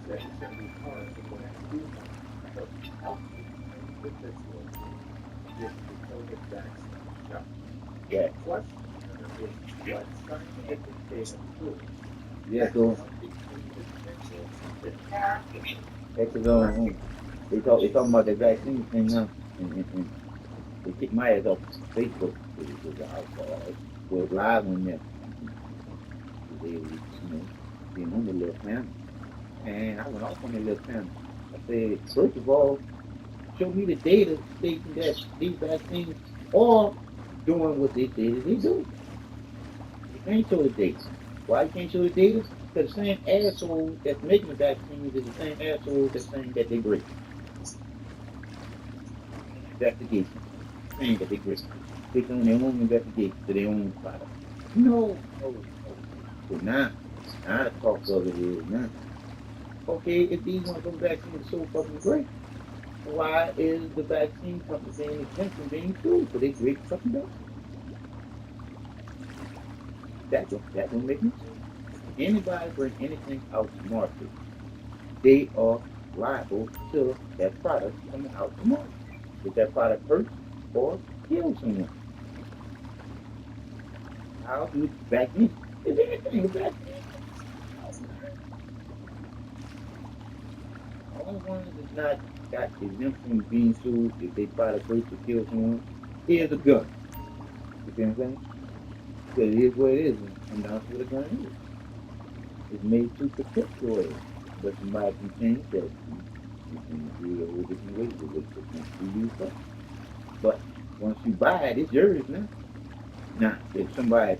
that it's going to be hard to go next few months, but with this one, get the COVID vaccine shot. Yeah. The question is what scientific data proves Yeah, that so something in the potential that that's his own. They talking about the vaccine thing now, and they kicked my ass off Facebook because I was live on there. They being on the little panel, and I went off on the little panel. I said, first of all, show me the data stating that these vaccines are doing what they say that they do. You can't show the data. Why you can't show the data? Because the same asshole that's making the vaccines is the same asshole that's saying that they great. Investigation saying that they great. Based on their own investigation to their own product. No, no, no. So now the talk of it is now. Okay, if these one of them vaccines are so fucking great, why is the vaccine company being exempt from being sued for their great fucking vaccine? That don't make no sense. Anybody bring anything out to market, they are liable to that product coming out to market. If that product hurts or kills someone, how do vaccines? Is anything a vaccine? The only ones that's not got exempt from being sued if they product hurts or kills someone is a gun. You see what I'm saying? Because it is what it is, and that's what a gun is. It's made to protect your ass. But somebody can change that and do it a whole different way with what it's meant to be used for. But once you buy it, it's yours now. Now, if somebody,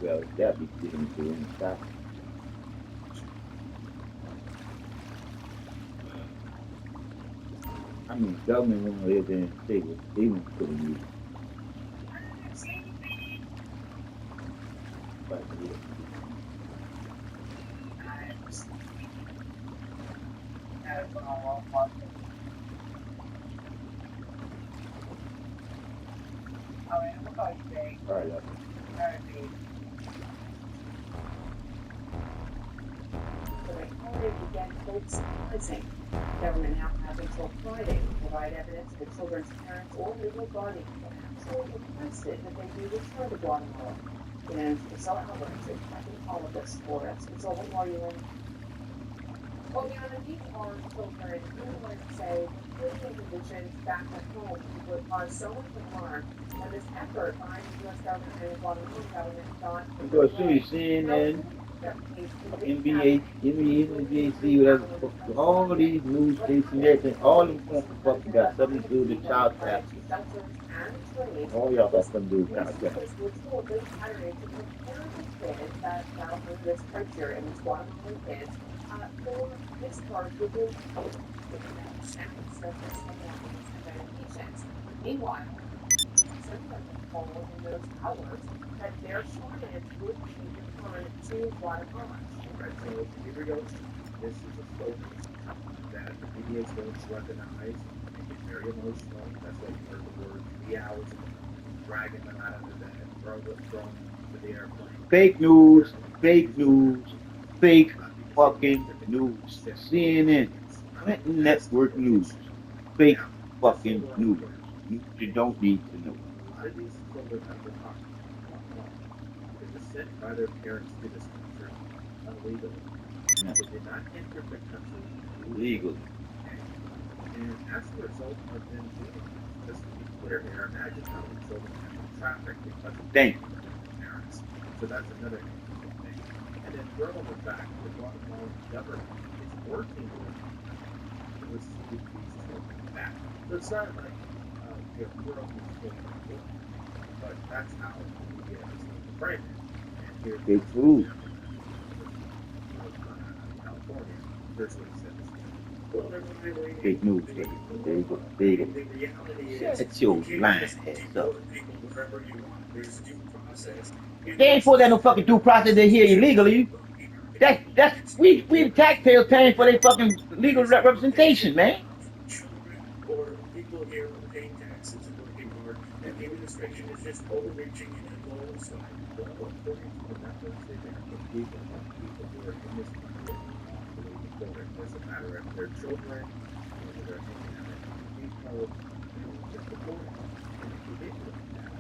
well, that'd be getting into any stop. I mean, the government won't live there and say what they want to put in you. But yeah, all right, y'all. So they holiday weekend hopes missing. Government now has until Friday to provide evidence that children's parents or legal guardians will actually requested that they be returned to Guatemala. And Priscilla Alvarez is tracking all of this for us. Priscilla, what are you in? Well, Diana, these are children who would say living conditions back at home would cause so much alarm. And this effort by the U.S. government and the Guatemalan government thought I'm going to show you CNN, NBA, NBC, whatever. All these news stations, everything, all them fucking got something to do with child trafficking. All y'all got something to do with child trafficking. We're told this Saturday to prepare the kids that battle through this criteria, these Guatemalan kids, for discharge within that sound surface of medications. Meanwhile, some of them told in those hours that their shortage would be returned to Guatemala. right, so here we go. This is a focus that the media is going to weaponize and get very emotional. That's why you heard the word 3 hours ago, dragging them out of the bed, throwing them to the airplane. Fake news, fake news, fake fucking news. CNN, Clinton Network News, fake fucking news. You don't need to know. A lot of these children that we're talking about they were sent by their parents to this country illegally. No, They did not enter the country legally. legally. And as a result of them doing this, just to be clear here, imagine how many children have been trafficked because of Thank you. their parents. So that's another interesting thing. And then throw on the fact the Guatemalan government is working with to receive these children back. So it's not like we're only children, but that's how the media is framed. And here's Fake food. California, here's what he says. Fake news. There you go. There you go. Shut your lying ass up. They ain't for that no fucking due process. They here illegally. That's we the taxpayers paying for their fucking legal representation, man. Or people here are paying taxes and working hard, and the administration is just overreaching in a goal side. Well, according to the numbers, they've been able to people who are in this country illegally children. It doesn't matter if they're children, whether they're economic people, just supporting. And if you did look at that,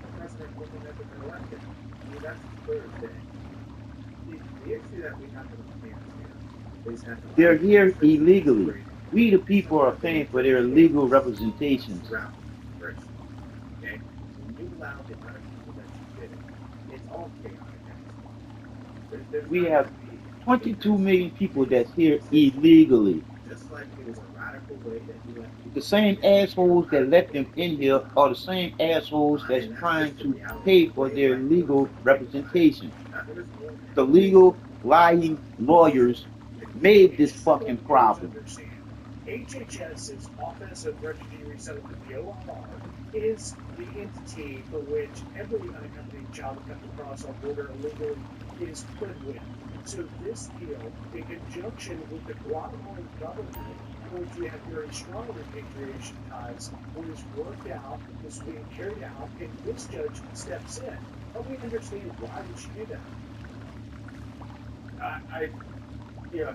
the president wouldn't have been elected. I mean, that's clear as day. The issue that we have in the hands here is that They're here illegally. We, the people, are paying for their legal representations. Throughout the race. Okay? When you allow the amount of people that you did it, it's all chaotic. We have 22 million people that's here illegally. Just like it was a radical way that you let The same assholes that let them in here are the same assholes that's trying to pay for their legal representation. The legal lying lawyers made this fucking problem. HHS's Office of Refugee Resettlement, the ORR, is the entity for which every unaccompanied child that comes across our border illegally is put with. So this deal, in conjunction with the Guatemalan government, in which we have very strong repatriation ties, was worked out, was being carried out, and this judge steps in. Help me understand why would she do that? I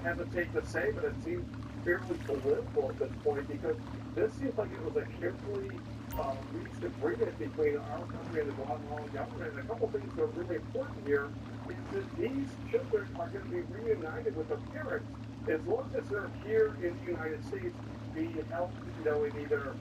hesitate to say, but it seems fairly political at this point because this seems like it was a carefully reached agreement between our country and the Guatemalan government. And a couple things that are really important here is that these children are going to be reunited with their parents as long as they're here in the United States, being held, in either,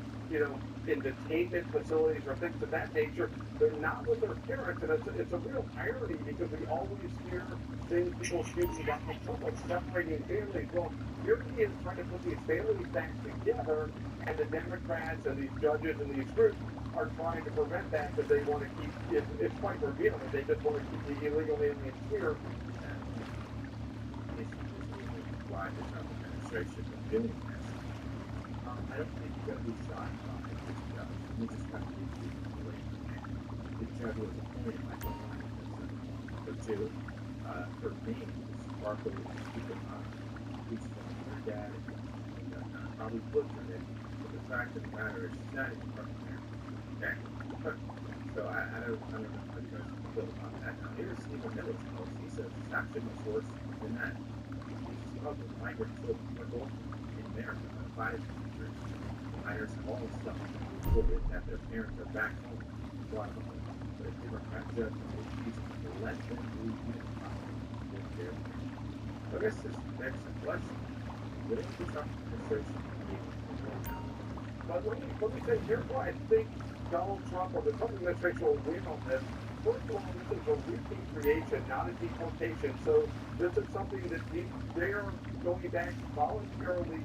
in detainment facilities or things of that nature. They're not with their parents, and it's a real irony because we always hear things people speaking about Trump separating families. Well, here he is trying to put these families back together, and the Democrats and these judges and these groups are trying to prevent that because they want to keep it's quite revealing. They just want to keep the illegal aliens here. Why the Trump administration is doing this. I don't think you're going to be shocked by this judge. You just have to be away from it. The judge was appointed by the for two. For me, Sparkle was super hot. He's from her dad and probably butchered it. But the fact of the matter is, she's not even from there. Okay? So I don't know how you guys feel about that. Now, here's Stephen Miller's post. He says it's actually much worse than that. Of the migrant children are born in America by 5 countries. The minors have all suffered reported that their parents are back home in Guatemala, but a Democrat judge refuses to let them reunify with their parents. So I guess this begs the question: what is the Trump administration doing now? But let me say, here's why I think Donald Trump or the Trump administration will win on this. First of all, this is a repatriation, not a deportation. So this is something that they are going back voluntarily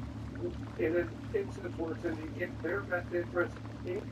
in an instance where it's in their best interest, in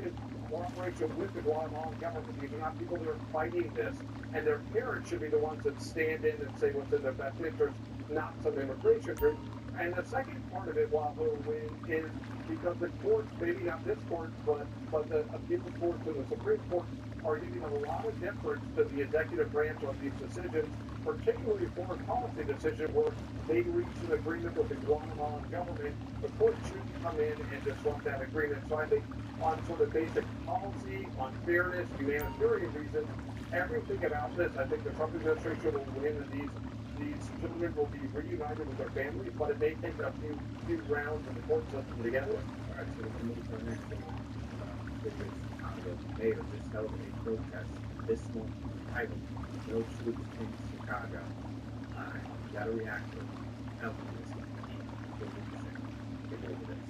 cooperation with the Guatemalan government. These are not people that are fighting this. And their parents should be the ones that stand in and say what's in their best interest, not some immigration group. And the second part of it, why we'll win, is because the courts, maybe not this court, but the appeal courts and the Supreme Court are giving a lot of deference to the executive branch on these decisions, particularly foreign policy decisions where they reach an agreement with the Guatemalan government. The court shouldn't come in and disrupt that agreement. So I think on sort of basic policy, on fairness, humanitarian reasons, everything about this, I think the Trump administration will win, and these children will be reunited with their families, but it may take a few rounds in the court system to get there. All right, so we're going to move to our next one. The mayor just held a protest this month titled "No Troops in Chicago." You got to react to it. Help this. Get over this.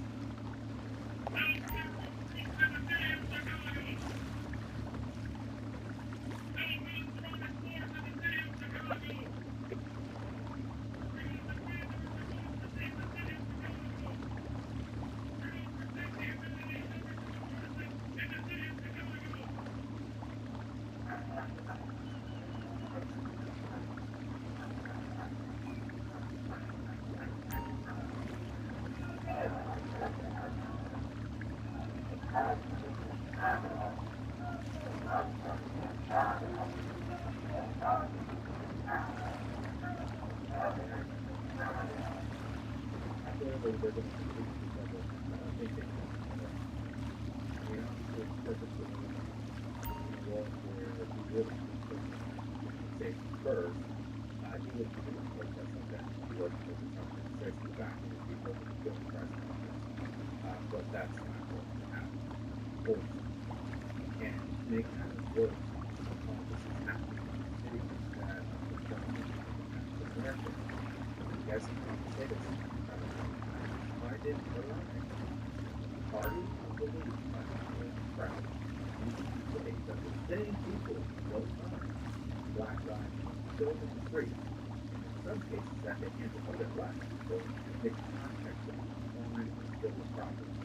First, I do look at the protest like that. back into people who feel present. But that's not going to happen. Worse. And to make matters worse, this is happening in cities that are predominantly African American. You guys can say this. I didn't realize party of the week by the crowd. You should say that the same people those times, black lives killed in the street. In some cases, that they handle other black people in the context of crime and civil property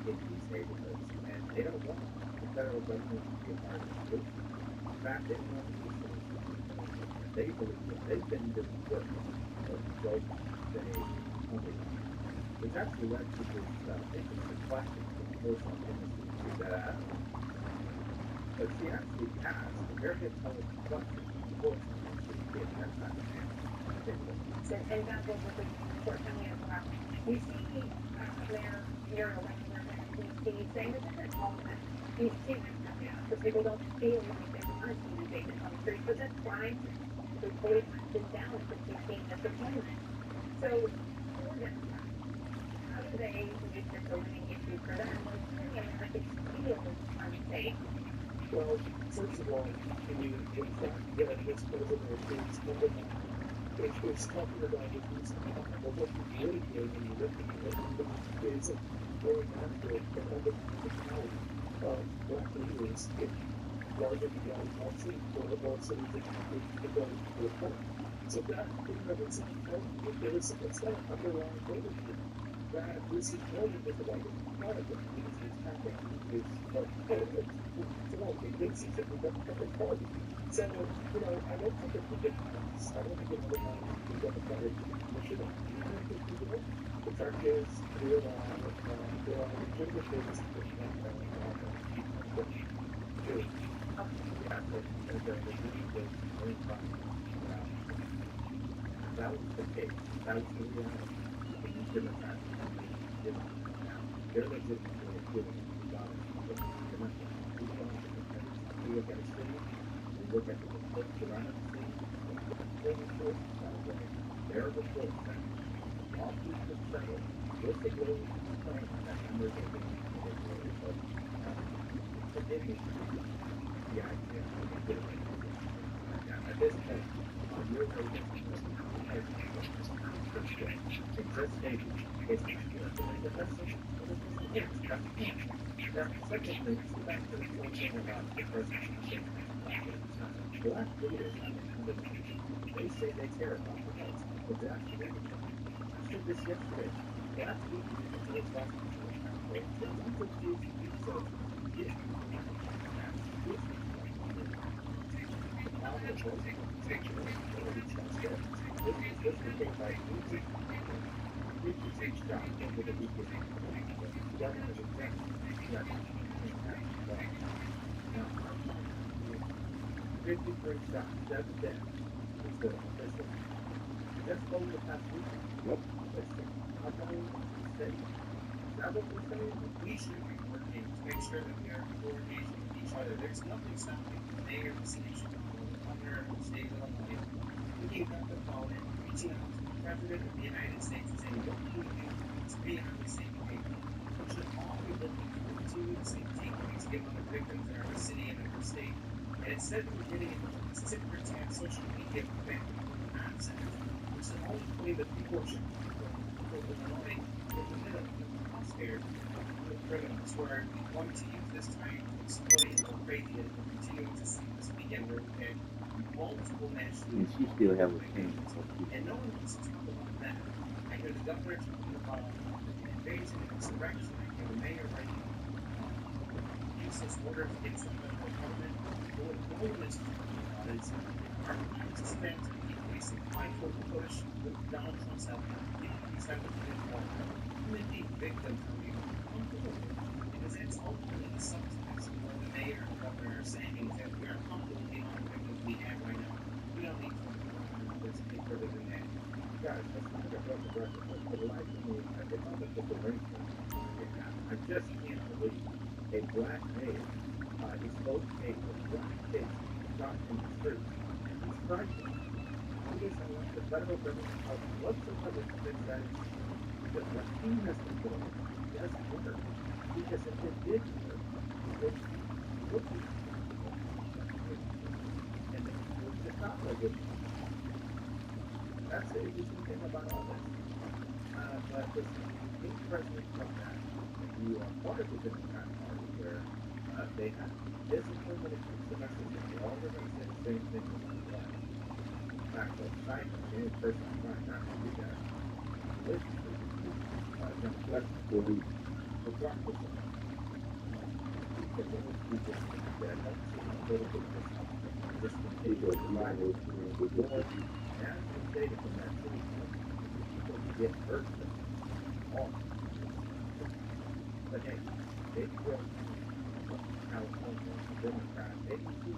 in these neighborhoods. And they don't want the federal government to be a part of the solution. In fact, they don't want to be a solution. They believe that they've been doing work of folks they only which actually led to this, I think it's a classic personal chemistry that but she actually passed a very intelligent question before she did that kind of thing. So, and that was a good short time interrupt. We see Mayor we see saying that different elements. You see that people don't feel like they want to see invaded on the street, but that's fine. The police has been down since we've seen disappointment. So, for them, how do they make this a winning issue for them when many Americans feel unsafe? Well, first of all, when you in fact get a this president is talking about the reason but what you really hear when you look at it is going after the understanding of black leaders in larger beyond policy or the more cities that the ability to report. So that in and of itself tells you that there is that underlying motive that this is more than just about part of it because it's happening is convinces that we've got public party. So, I don't think it's ridiculous. I don't think it's the Democratic Commission. The fact is, there are legitimate things that we can do. That was the case. That was the reality. The Democrats did not now. They're legitimately doing we look at a city, we look at the reports around the city, we look at the reports about the there are reports that lawsuits have settled, whistleblowers complain that numbers are being manipulated, but forgiving the idea of legitimate at this point, your race in this state is now, secondly, back to the whole thing about the president. Black leaders, they say they care about the votes, but that's the thing. I said this yesterday. Black leaders in the last $53 shots, 7 deaths. It's the official. That's over the past week. Yep. How many states? Is that what we're saying? We should be working to make sure that we are coordinating with each other. There's nothing stopping the mayor of the city of Chicago, the governor of the state of Illinois, picking up the phone and reaching out to the president of the United States and saying, what can we do to be on the same page? We should all be looking forward to the same takeaways given the victims in our city and in our state. And instead of getting into this tit for tat social media nonsense, which is the only way that people should people in Illinois in the middle of the crossfire with criminals who are going to use this time to exploit the crazy and we're continuing to see this weekend where we had multiple mass And shootings. she still have a chance. And no one wants to talk about that. I hear the governor talking about an invasion and insurrection. I hear the mayor writing useless orders against the federal government. What no one is talking about is our time to spend increasing mindful push with Donald Trump's help these type of things who indeed victims are being comfortable with. Because it's ultimately the subtext of what the mayor and the governor are saying is that we are comfortable with the amount of victims we have right now. We don't need to any further than that. Guys, that's not a broken record, but for the life of me, I did not look at the arrangement. I just can't believe a black mayor is both a black kid shot in the street and he's striking. longest I want the federal government help whatsoever to fix that issue. But what he has been doing doesn't work. Because if it did work, it would be and it would just not like it. That's the interesting thing about all this. But listen, you think President Trump that you are part of the Democrat Party where they have discipline when it comes to messaging. They all are going to say the same thing as the left. In fact, the scientific person trying not to do that. Democrats will be regardless of because they will do this that helps you a little bit of this continue to provide more as the data from that city people get hurt all. But hey, they will California, Democrat, they can see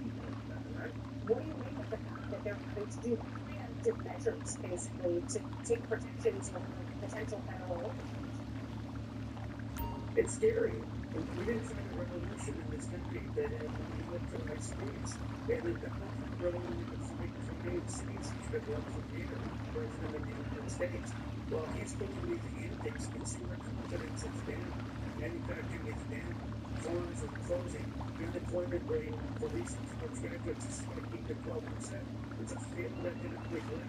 that, right? What do you make of the fact that they're going to do preemptive measures, basically, to take protections over potential federal laws? It's scary. We didn't find a revolution in this country that we went to high speeds. And the conflict revolution from United States has been run from here, President of the United States. Well, he's supposed to be the index, consumer confidence is down, manufacturing is down, farms are closing, unemployment rate for recent graduates is going to keep at 12%. It's a failed economic record.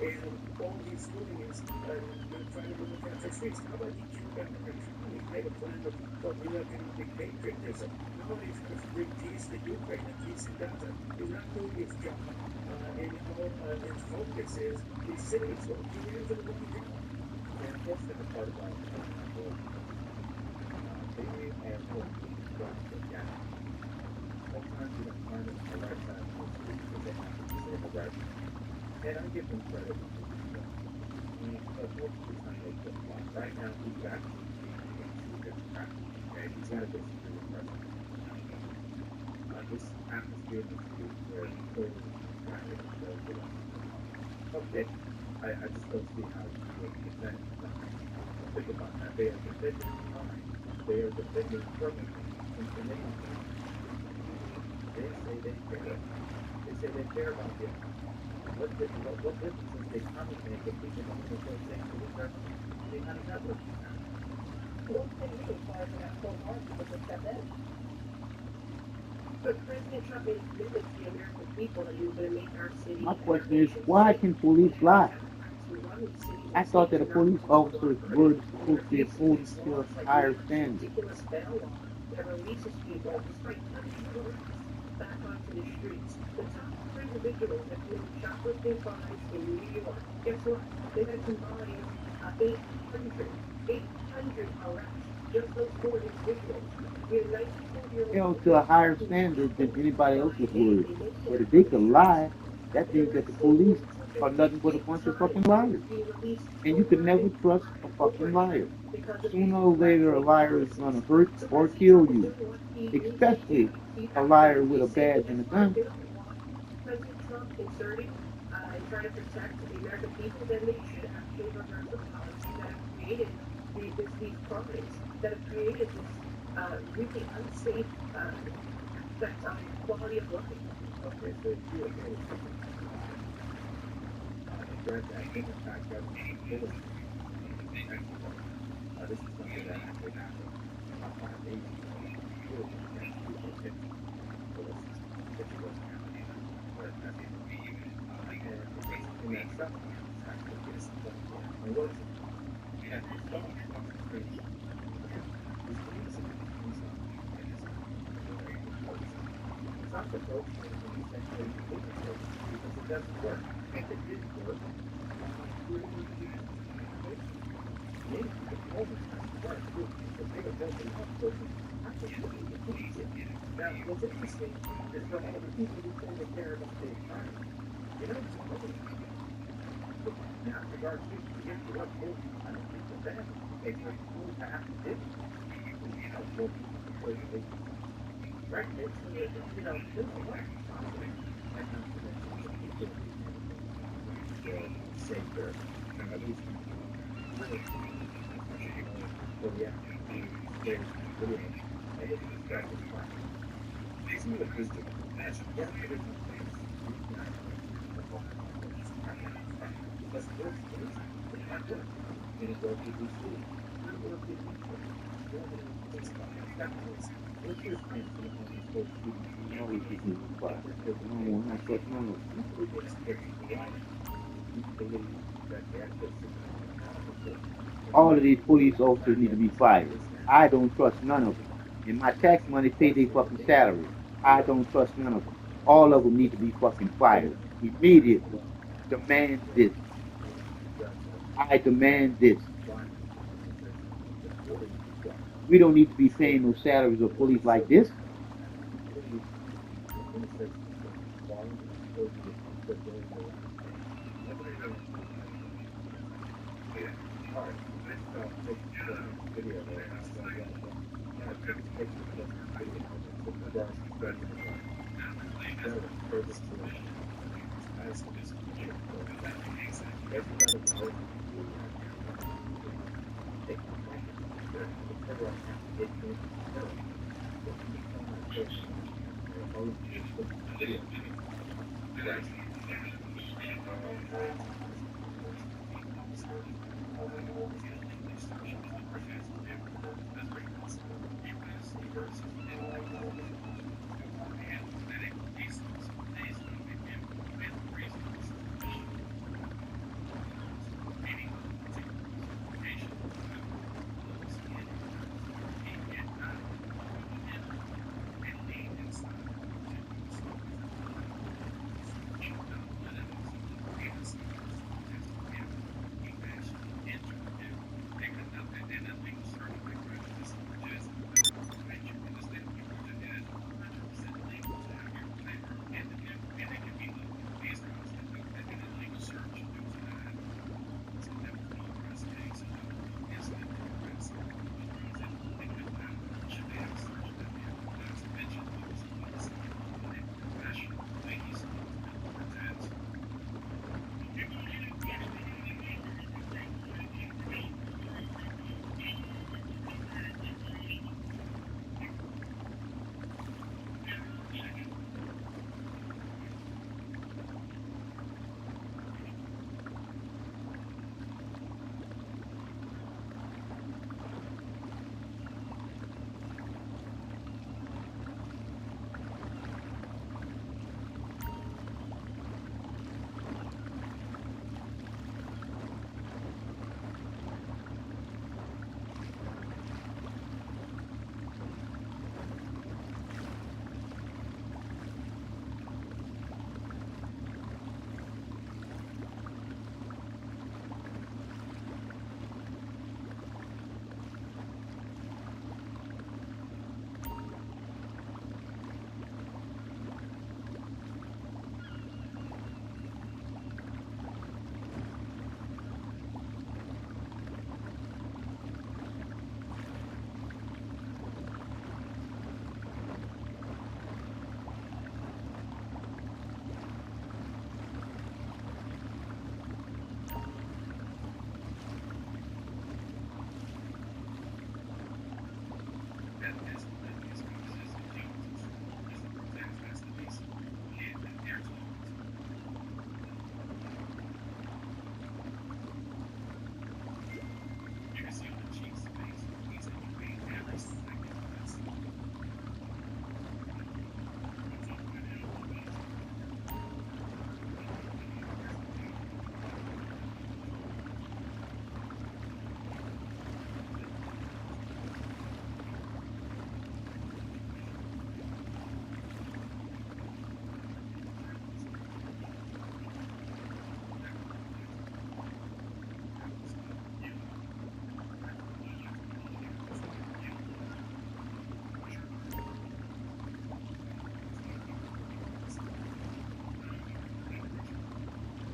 And all he's doing is trying to run the country streets. How about he killed back the country? He made a plan of new economic patriotism. Now he's going to bring peace to Ukraine and peace in Gaza. He's not doing his job. And all his focus is these cities. Well, he is going to look at And that's the part about they have what we got. Sometimes you don't find it the right time to speak because they have to say the right. And I give them credit. But most of the time they get lost. Right now, he's got to be okay, he's got to go through the president. This atmosphere in the street where he clearly got it to go to us. Okay, I just don't see how you would defend. Think about that. They are defending time. They are defending permanently information. They say they care. They say they care about you. What difference does they come and make if people don't know what they're saying to the president? They kind of have what you have. What can you apply for that whole market to step in? But President Trump made a commitment to the American people that he was going to make our city. My question is, why can police lie? I thought that a police officer's word is supposed to be opposed to a higher standard. Ridiculous bail law that releases people despite punishing arrests back onto the streets. The top 3 individuals that committed shoplifting crimes in New York, guess what? They had combined 800 arrests. Just those 4 individuals. Held to a higher standard than anybody else's word. But if they can lie, that means that the police are nothing but a bunch of fucking liars. And you can never trust a fucking liar. Sooner or later, a liar is going to hurt or kill you. Especially a liar with a badge and a gun. President Trump inserting and trying to protect the American people, then they should actually reverse the policies that have created these crimes, that have created this really unsafe effect on quality of life. Okay, so if you agree with that Democrat government ability, this is something that actually happened about 5 days ago. Really, people think for this situation happening. But that's and in that stuff, it's actually just and what is it? And it's crazy. It's not the vote when you say because it doesn't work. If it didn't work, now, what's interesting is for all the people who say they care about state crime, you know, now, regard to get to what goes, I don't think that that is a cool path to do. You know, more people play the right? It's, you know, there's a lot of safer, and at least really, well, yeah, there's really, and it's distracted fine. See what this is. Yeah, it is. Because there's they have work. And it work if we see. We work if we see. What's your stance on this whole shooting? You always get me fired. I don't want to trust none of them. All of these police officers need to be fired. I don't trust none of them. And my tax money pay their fucking salary. I don't trust none of them. All of them need to be fucking fired. Immediately. Demand this. I demand this. We don't need to be paying no salaries of police like this.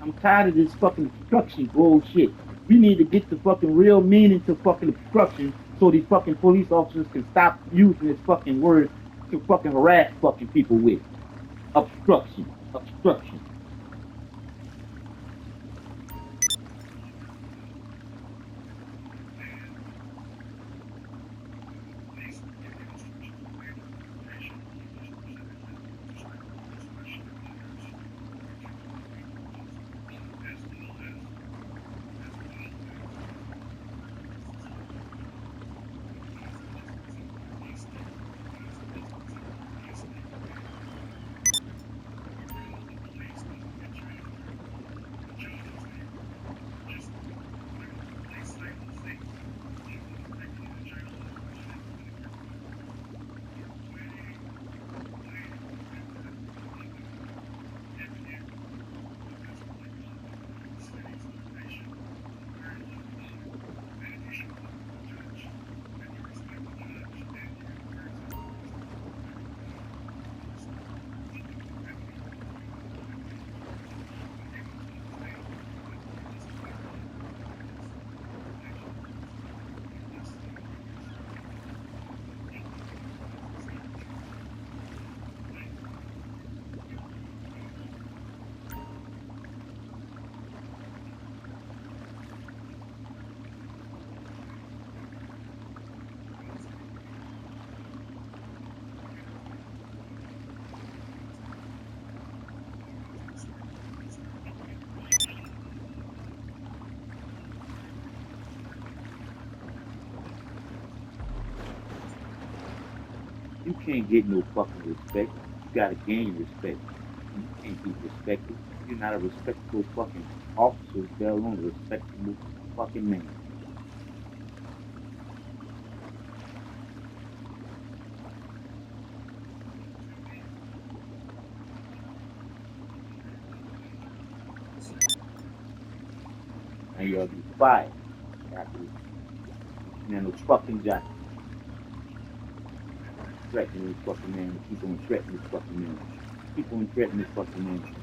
I'm tired of this fucking obstruction bullshit. We need to get the fucking real meaning to fucking obstruction so these fucking police officers can stop using this fucking word to fucking harass fucking people with. Obstruction. Obstruction. You can't get no fucking respect. You gotta gain respect. You can't be respected. You're not a respectable fucking officer, let alone a respectable fucking man. And you'll be fired after this. Man, no fucking job. Threatening this fucking man. Keep on threatening this fucking man. Keep on threatening this fucking man.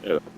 Yeah.